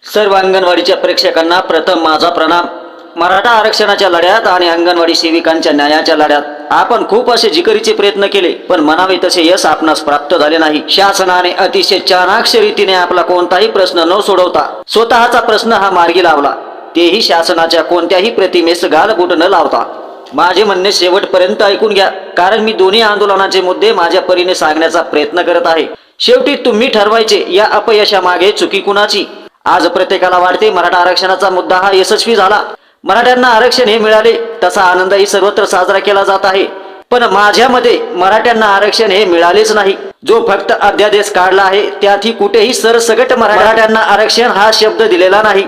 सर्व अंगणवाडीच्या प्रेक्षकांना प्रथम माझा प्रणाम। मराठा आरक्षणाच्या लढ्यात आणि अंगणवाडी सेविकांच्या न्यायाच्या लढ्यात आपण खूप असे जिकरीचे प्रयत्न केले, पण म्हणावे तसे यश आपणास प्राप्त झाले नाही। शासनाने अतिशय चाणाक्ष रीतीने आपला कोणताही प्रश्न न सोडवता स्वतःचा प्रश्न हा मार्गी लावला, तेही शासनाच्या कोणत्याही प्रतिमेस गालबोट न लावता। माझे म्हणणे शेवटपर्यंत ऐकून घ्या, कारण मी दोन्ही आंदोलनाचे मुद्दे माझ्या परीने सांगण्याचा प्रयत्न करत आहे। शेवटी तुम्ही ठरवायचे या अपयशामागे चुकी कुणाची। आज प्रत्येकाला वाटते मराठा आरक्षणाचा मुद्दा हा यशस्वी झाला, मराठ्यांना आरक्षण हे मिळाले, तसा आनंदही सर्वत्र साजरा केला जात आहे। पण माझ्या मते मराठ्यांना आरक्षण हे मिळालेच नाही। जो फक्त अध्यादेश काढला आहे त्यातही कुठेही सरसगट मराठ्यांना आरक्षण हा शब्द दिलेला नाही।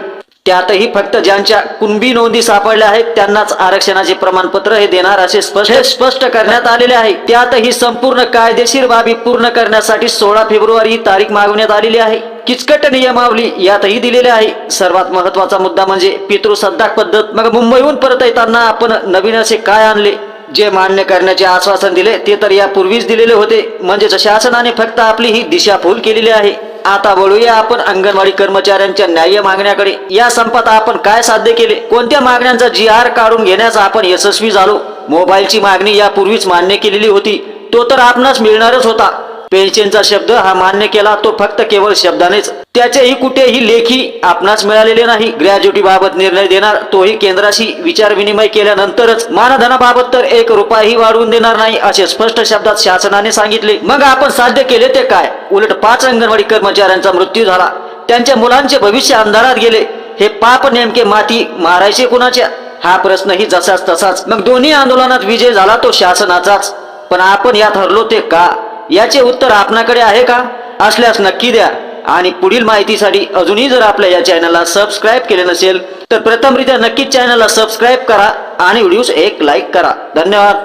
त्यातही फक्त ज्यांच्या कुणबी नोंदी सापडल्या आहेत त्यांनाच आरक्षणाचे प्रमाणपत्र हे देणार असे स्पष्ट करण्यात आलेले आहे। त्यातही संपूर्ण कायदेशीर बाबी पूर्ण करण्यासाठी 16 फेब्रुवारी ही तारीख मागवण्यात आलेली आहे। किचकट नियमावली यातही दिलेले आहे। सर्वात महत्वाचा मुद्दा म्हणजे पितृसत्ताक पद्धत। मग मुंबईहून परत येताना आपण नवीन असे काय आणले? जे मान्य करण्याचे आश्वासन दिले ते तर यापूर्वीच दिलेले होते, म्हणजेच शासनाने फक्त आपली ही दिशाभूल केलेली आहे। आता वळूया आपण अंगणवाडी कर्मचाऱ्यांच्या न्याय मागण्याकडे। या संपात आपण काय साध्य केले? कोणत्या मागण्यांचा GR काढून घेण्यास आपण यशस्वी झालो? मोबाईलची मागणी यापूर्वीच मान्य केलेली होती, तो तर आपणास मिळणारच होता। पेन्शनचा शब्द हा मान्य केला, तो फक्त केवळ शब्दानेच, त्याचेही कुठेही लेखी आपणास मिळालेले नाही। ग्रॅज्युटी बाबत निर्णय देणार, तोही केंद्राशी विचार विनिमय केल्यानंतरच। मानधनाबाबत तर 1 रुपयाही वाढवून देणार नाही असे स्पष्ट शब्दात शासनाने सांगितले। मग आपण साध्य केले ते काय? उलट 5 अंगणवाडी कर्मचाऱ्यांचा मृत्यू झाला, त्यांच्या मुलांचे भविष्य अंधारात गेले। हे पाप नेमके माती मारायचे कुणाच्या? हा प्रश्नही जसाच तसाच। मग दोन्ही आंदोलनात विजय झाला तो शासनाचाच, पण आपण यात हरलो ते का? याचे उत्तर आपणाकडे आहे का? असल्यास नक्की द्या। आणि पुढील माहितीसाठी अजूनही जर आपल्या या चॅनलला सबस्क्राईब केले नसेल तर प्रथमरित्या नक्कीच चॅनलला सबस्क्राईब करा आणि व्हिडिओस एक लाईक करा। धन्यवाद।